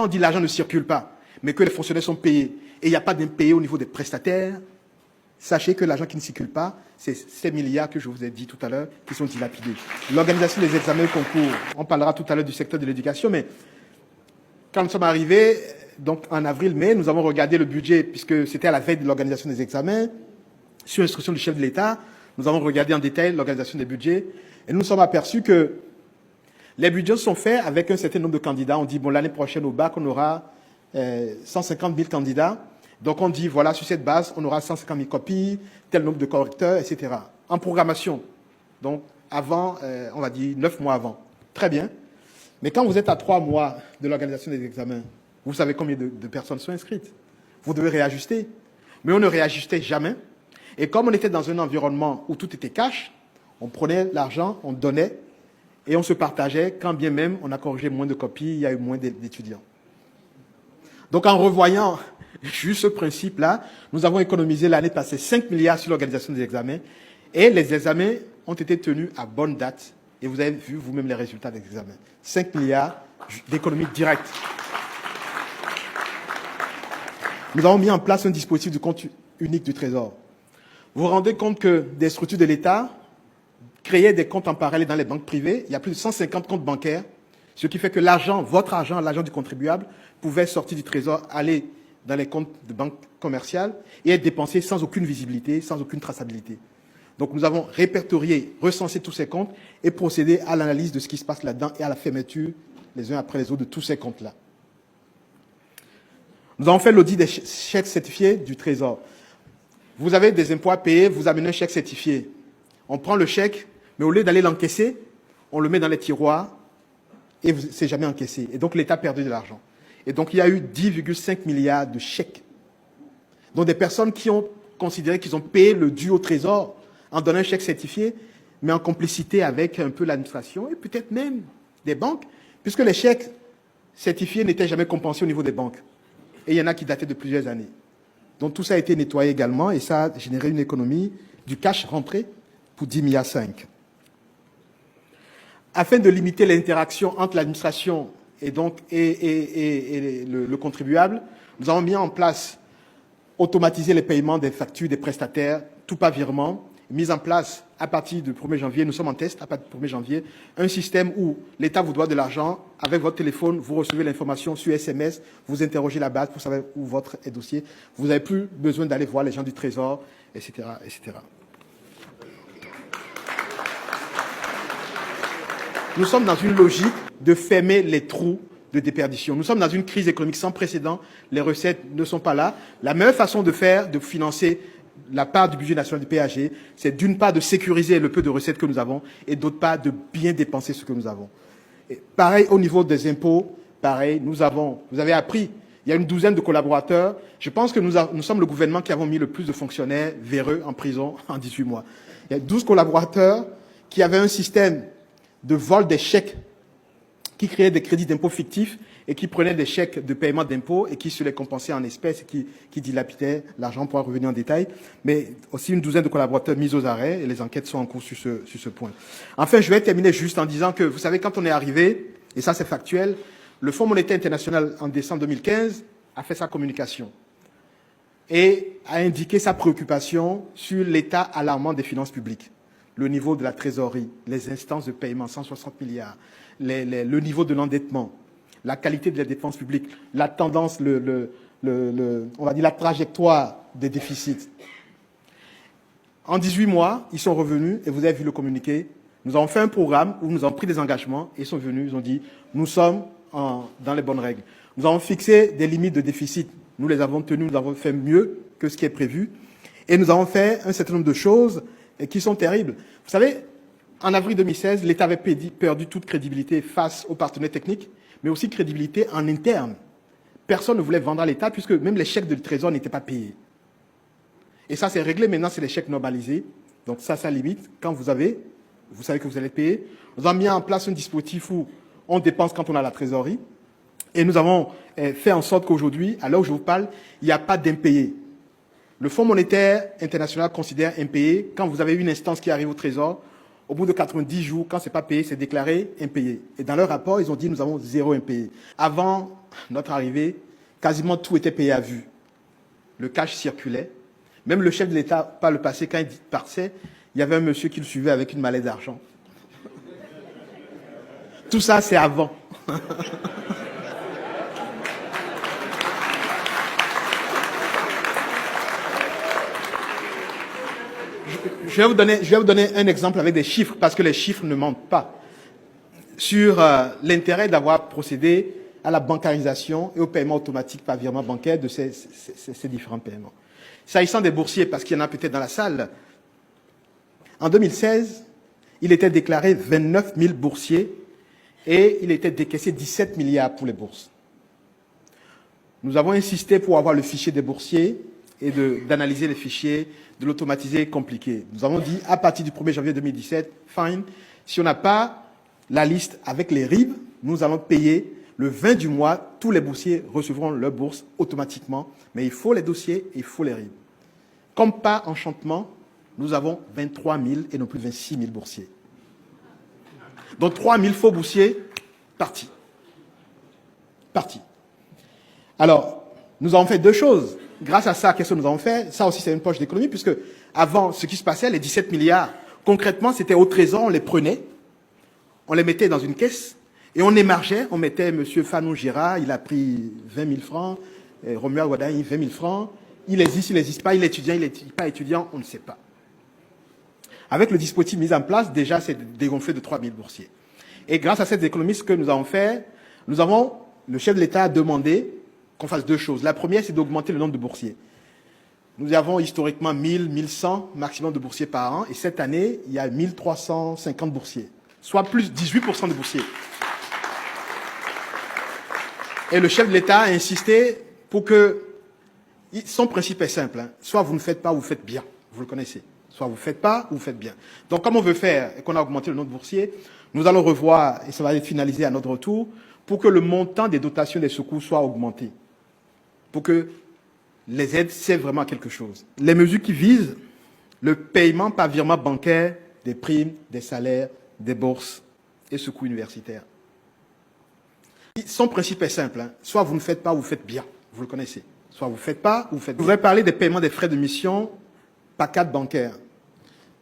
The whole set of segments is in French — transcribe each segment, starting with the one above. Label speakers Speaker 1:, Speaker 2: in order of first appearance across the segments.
Speaker 1: quand on dit l'argent ne circule pas, mais que les fonctionnaires sont payés, et il n'y a pas d'impayés au niveau des prestataires, sachez que l'argent qui ne circule pas, c'est ces milliards que je vous ai dit tout à l'heure qui sont dilapidés. L'organisation des examens et concours, on parlera tout à l'heure du secteur de l'éducation, mais quand nous sommes arrivés, donc en avril-mai, nous avons regardé le budget, puisque c'était à la veille de l'organisation des examens, sur instruction du chef de l'État, nous avons regardé en détail l'organisation des budgets, et nous nous sommes aperçus que les budgets sont faits avec un certain nombre de candidats. On dit, bon, l'année prochaine, au bac, on aura 150 000 candidats. Donc, on dit, voilà, sur cette base, on aura 150 000 copies, tel nombre de correcteurs, etc. En programmation. Donc, avant, on va dire 9 mois avant. Très bien. Mais quand vous êtes à 3 mois de l'organisation des examens, vous savez combien de personnes sont inscrites. Vous devez réajuster. Mais on ne réajustait jamais. Et comme on était dans un environnement où tout était cash, on prenait l'argent, on donnait, et on se partageait, quand bien même on a corrigé moins de copies, il y a eu moins d'étudiants. Donc en revoyant juste ce principe-là, nous avons économisé l'année passée 5 milliards sur l'organisation des examens, et les examens ont été tenus à bonne date, et vous avez vu vous-même les résultats des examens. 5 milliards d'économie directe. Nous avons mis en place un dispositif de compte unique du Trésor. Vous vous rendez compte que des structures de l'État créaient des comptes en parallèle dans les banques privées. Il y a plus de 150 comptes bancaires, ce qui fait que l'argent, votre argent, l'argent du contribuable, pouvait sortir du Trésor, aller dans les comptes de banques commerciales et être dépensé sans aucune visibilité, sans aucune traçabilité. Donc nous avons répertorié, recensé tous ces comptes et procédé à l'analyse de ce qui se passe là-dedans et à la fermeture, les uns après les autres, de tous ces comptes-là. Nous avons fait l'audit des chèques certifiés du Trésor. Vous avez des impôts à payer, vous amenez un chèque certifié. On prend le chèque, mais au lieu d'aller l'encaisser, on le met dans les tiroirs et c'est jamais encaissé. Et donc l'État a perdu de l'argent. Et donc il y a eu 10,5 milliards de chèques. Donc des personnes qui ont considéré qu'ils ont payé le dû au Trésor en donnant un chèque certifié, mais en complicité avec un peu l'administration et peut-être même des banques, puisque les chèques certifiés n'étaient jamais compensés au niveau des banques. Et il y en a qui dataient de plusieurs années. Donc tout ça a été nettoyé également et ça a généré une économie du cash rentré pour 10,5 milliards. Afin de limiter l'interaction entre l'administration et le contribuable, nous avons mis en place automatiser les paiements des factures des prestataires, tout par virement, mise en place à partir du 1er janvier, nous sommes en test à partir du 1er janvier, un système où l'État vous doit de l'argent, avec votre téléphone, vous recevez l'information sur SMS, vous interrogez la base pour savoir où votre dossier, vous n'avez plus besoin d'aller voir les gens du Trésor, etc., etc. Nous sommes dans une logique de fermer les trous de déperdition. Nous sommes dans une crise économique sans précédent, les recettes ne sont pas là. La meilleure façon de financer la part du budget national du PAG, c'est d'une part de sécuriser le peu de recettes que nous avons et d'autre part de bien dépenser ce que nous avons. Et pareil au niveau des impôts, pareil, vous avez appris, il y a une douzaine de collaborateurs. Je pense que nous sommes le gouvernement qui avons mis le plus de fonctionnaires véreux en prison en 18 mois. Il y a 12 collaborateurs qui avaient un système de vol des chèques qui créaient des crédits d'impôt fictifs et qui prenaient des chèques de paiement d'impôts et qui se les compensaient en espèces et qui dilapidaient l'argent pour en revenir en détail. Mais aussi une douzaine de collaborateurs mis aux arrêts et les enquêtes sont en cours sur ce point. Enfin, je vais terminer juste en disant que, vous savez, quand on est arrivé, et ça c'est factuel, le Fonds monétaire international en décembre 2015 a fait sa communication et a indiqué sa préoccupation sur l'état alarmant des finances publiques. Le niveau de la trésorerie, les instances de paiement, 160 milliards, le niveau de l'endettement, la qualité de la dépense publique, la tendance, on va dire la trajectoire des déficits. En 18 mois, ils sont revenus, et vous avez vu le communiqué, nous avons fait un programme où nous avons pris des engagements, et ils sont venus, ils ont dit, nous sommes dans les bonnes règles. Nous avons fixé des limites de déficit, nous les avons tenues, nous avons fait mieux que ce qui est prévu, et nous avons fait un certain nombre de choses qui sont terribles. Vous savez, en avril 2016, l'État avait perdu toute crédibilité face aux partenaires techniques, mais aussi crédibilité en interne. Personne ne voulait vendre à l'État puisque même les chèques de Trésor n'étaient pas payés. Et ça, c'est réglé. Maintenant, c'est les chèques normalisés. Donc ça limite. Quand vous savez que vous allez payer. Nous avons mis en place un dispositif où on dépense quand on a la trésorerie. Et nous avons fait en sorte qu'aujourd'hui, à l'heure où je vous parle, il n'y a pas d'impayés. Le Fonds monétaire international considère impayé quand vous avez une instance qui arrive au Trésor, au bout de 90 jours, quand ce n'est pas payé, c'est déclaré impayé. Et dans leur rapport, ils ont dit nous avons 0 impayé. Avant notre arrivée, quasiment tout était payé à vue. Le cash circulait. Même le chef de l'État, par le passé, quand il partait, il y avait un monsieur qui le suivait avec une mallette d'argent. Tout ça, c'est avant. Je vais vous donner un exemple avec des chiffres, parce que les chiffres ne mentent pas, sur l'intérêt d'avoir procédé à la bancarisation et au paiement automatique par virement bancaire de ces différents paiements. S'agissant des boursiers, parce qu'il y en a peut-être dans la salle, en 2016, il était déclaré 29 000 boursiers et il était décaissé 17 milliards pour les bourses. Nous avons insisté pour avoir le fichier des boursiers et d'analyser les fichiers, de l'automatiser compliqué. Nous avons dit, à partir du 1er janvier 2017, fine, si on n'a pas la liste avec les RIB, nous allons payer le 20 du mois, tous les boursiers recevront leur bourse automatiquement, mais il faut les dossiers et il faut les RIB. Comme par enchantement, nous avons 23 000 et non plus 26 000 boursiers. Donc 3 000 faux boursiers, partis. Partis. Alors, nous avons fait deux choses. Grâce à ça, qu'est-ce que nous avons fait? Ça aussi, c'est une poche d'économie, puisque avant, ce qui se passait, les 17 milliards, concrètement, c'était au trésor, on les prenait, on les mettait dans une caisse, et on émargeait, on mettait M. Fanou Girard, il a pris 20 000 francs, Romuald Wadaï, 20 000 francs, il n'existe pas, il est étudiant, il n'est pas étudiant, on ne sait pas. Avec le dispositif mis en place, déjà, c'est dégonflé de 3 000 boursiers. Et grâce à cette économie, ce que nous avons fait, le chef de l'État a demandé qu'on fasse deux choses. La première, c'est d'augmenter le nombre de boursiers. Nous avons historiquement 1000, 1100 maximum de boursiers par an, et cette année, il y a 1350 boursiers, soit plus 18% de boursiers. Et le chef de l'État a insisté pour que... Son principe est simple, hein. Soit vous ne faites pas ou vous faites bien, vous le connaissez. Soit vous ne faites pas ou vous faites bien. Donc, comme on veut faire et qu'on a augmenté le nombre de boursiers, nous allons revoir, et ça va être finalisé à notre retour, pour que le montant des dotations des secours soit augmenté. Pour que les aides servent vraiment à quelque chose. Les mesures qui visent le paiement par virement bancaire des primes, des salaires, des bourses et secours universitaires. Son principe est simple, hein. Soit vous ne faites pas ou vous faites bien, vous le connaissez. Soit vous ne faites pas ou vous faites bien. Je voudrais parler des paiements des frais de mission par carte bancaire.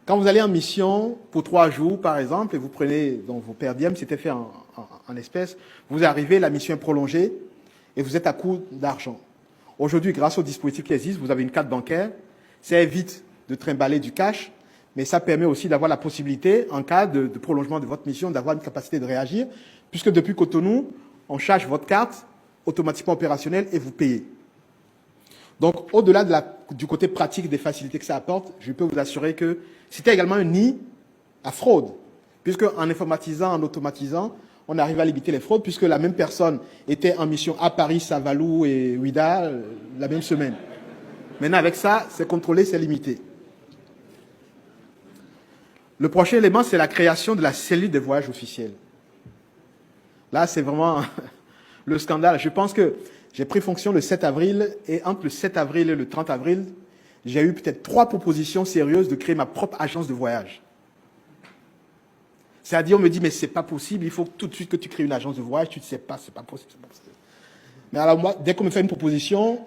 Speaker 1: Quand vous allez en mission pour 3 jours, par exemple, et vous prenez donc vos per diem, c'était fait en espèces, vous arrivez, la mission est prolongée et vous êtes à court d'argent. Aujourd'hui, grâce au dispositif qui existe, vous avez une carte bancaire, ça évite de trimballer du cash, mais ça permet aussi d'avoir la possibilité, en cas de prolongement de votre mission, d'avoir une capacité de réagir, puisque depuis Cotonou, on charge votre carte automatiquement opérationnelle et vous payez. Donc, au-delà du côté pratique des facilités que ça apporte, je peux vous assurer que c'était également un nid à fraude, puisque en informatisant, en automatisant, on arrive à limiter les fraudes, puisque la même personne était en mission à Paris, Savalou et Ouida la même semaine. Maintenant, avec ça, c'est contrôlé, c'est limité. Le prochain élément, c'est la création de la cellule des voyages officiels. Là, c'est vraiment le scandale. Je pense que j'ai pris fonction le 7 avril, et entre le 7 avril et le 30 avril, j'ai eu peut-être 3 propositions sérieuses de créer ma propre agence de voyage. C'est-à-dire, on me dit, mais c'est pas possible, il faut tout de suite que tu crées une agence de voyage, tu ne sais pas, c'est pas possible. Mais alors moi, dès qu'on me fait une proposition,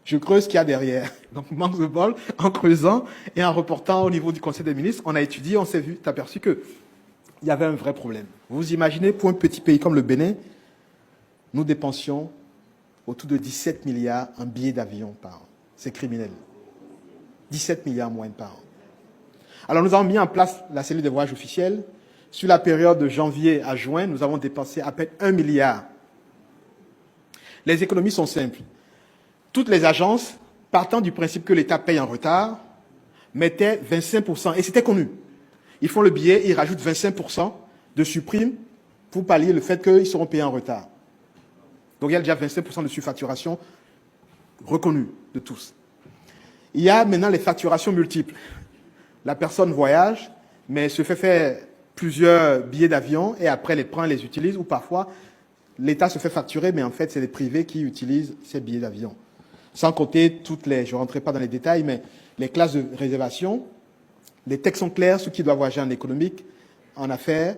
Speaker 1: je creuse ce qu'il y a derrière. Donc, manque de bol, en creusant et en reportant au niveau du Conseil des ministres, on a étudié, on s'est aperçu qu'il y avait un vrai problème. Vous imaginez, pour un petit pays comme le Bénin, nous dépensions autour de 17 milliards en billets d'avion par an. C'est criminel. 17 milliards moins par an. Alors, nous avons mis en place la cellule des voyages officiels. Sur la période de janvier à juin, nous avons dépensé à peine 1 milliard. Les économies sont simples. Toutes les agences, partant du principe que l'État paye en retard, mettaient 25%. Et c'était connu. Ils font le billet, ils rajoutent 25% de surprime pour pallier le fait qu'ils seront payés en retard. Donc il y a déjà 25% de surfacturation reconnue de tous. Il y a maintenant les facturations multiples. La personne voyage, mais se fait faire plusieurs billets d'avion et après les prend et les utilise, ou parfois l'État se fait facturer, mais en fait c'est les privés qui utilisent ces billets d'avion. Sans compter toutes les, je ne rentrerai pas dans les détails, mais les classes de réservation Les textes sont clairs, ceux qui doivent voyager en économique, en affaires,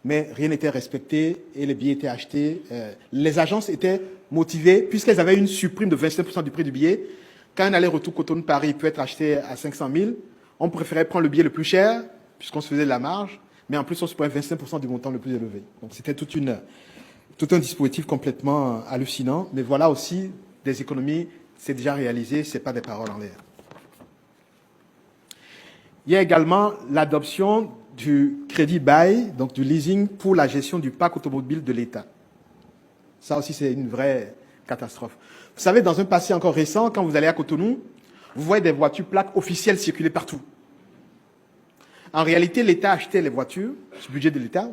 Speaker 1: mais rien n'était respecté et les billets étaient achetés. Les agences étaient motivées, puisqu'elles avaient une surprime de 25% du prix du billet. Quand un aller-retour Cotonou-Paris peut être acheté à 500 000, on préférait prendre le billet le plus cher, puisqu'on se faisait de la marge, mais en plus on se prenait 25% du montant le plus élevé. Donc c'était tout un dispositif complètement hallucinant, mais voilà aussi des économies, c'est déjà réalisé, ce n'est pas des paroles en l'air. Il y a également l'adoption du crédit bail, donc du leasing pour la gestion du parc automobile de l'État. Ça aussi, c'est une vraie catastrophe. Vous savez, dans un passé encore récent, quand vous allez à Cotonou, vous voyez des voitures plaques officielles circuler partout. En réalité, l'État achetait les voitures, sur le budget de l'État,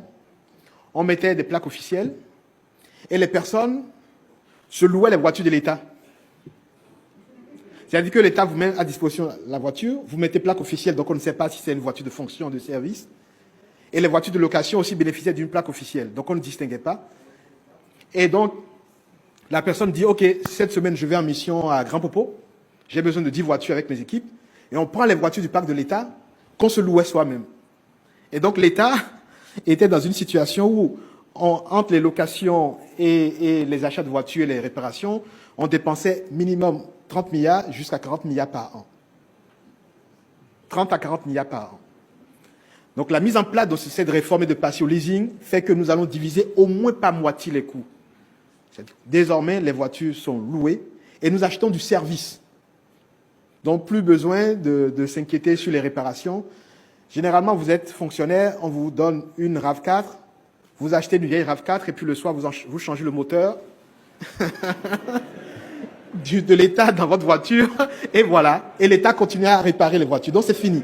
Speaker 1: on mettait des plaques officielles, et les personnes se louaient les voitures de l'État. C'est-à-dire que l'État vous met à disposition la voiture, vous mettez plaque officielle, donc on ne sait pas si c'est une voiture de fonction, de service. Et les voitures de location aussi bénéficiaient d'une plaque officielle, donc on ne distinguait pas. Et donc, la personne dit, OK, cette semaine, je vais en mission à Grand Popo, j'ai besoin de 10 voitures avec mes équipes, et on prend les voitures du parc de l'État qu'on se louait soi-même. Et donc, l'État était dans une situation où, entre les locations et les achats de voitures et les réparations, on dépensait minimum 30 milliards jusqu'à 40 milliards par an. 30 à 40 milliards par an. Donc la mise en place de cette réforme et de passer au leasing fait que nous allons diviser au moins par moitié les coûts. Désormais, les voitures sont louées et nous achetons du service. Donc plus besoin de s'inquiéter sur les réparations. Généralement, vous êtes fonctionnaire, on vous donne une RAV4, vous achetez une vieille RAV4 et puis le soir, vous changez le moteur de l'État dans votre voiture, et voilà. Et l'État continue à réparer les voitures. Donc c'est fini.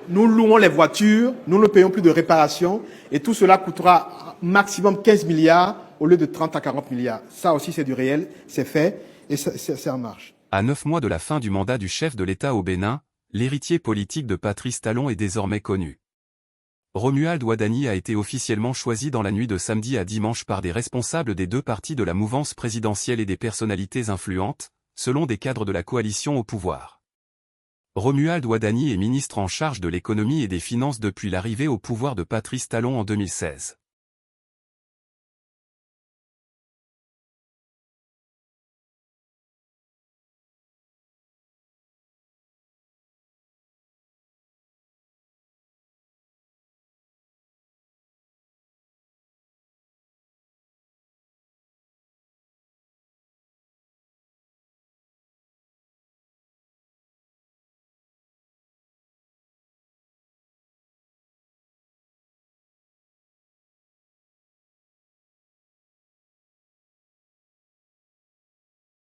Speaker 1: Nous louons les voitures, nous ne payons plus de réparation, et tout cela coûtera maximum 15 milliards au lieu de 30 à 40 milliards. Ça aussi, c'est du réel, c'est fait, et ça en marche.
Speaker 2: À 9 mois de la fin du mandat du chef de l'État au Bénin, l'héritier politique de Patrice Talon est désormais connu. Romuald Wadani a été officiellement choisi dans la nuit de samedi à dimanche par des responsables des deux partis de la mouvance présidentielle et des personnalités influentes, selon des cadres de la coalition au pouvoir. Romuald Wadani est ministre en charge de l'économie et des finances depuis l'arrivée au pouvoir de Patrice Talon en 2016.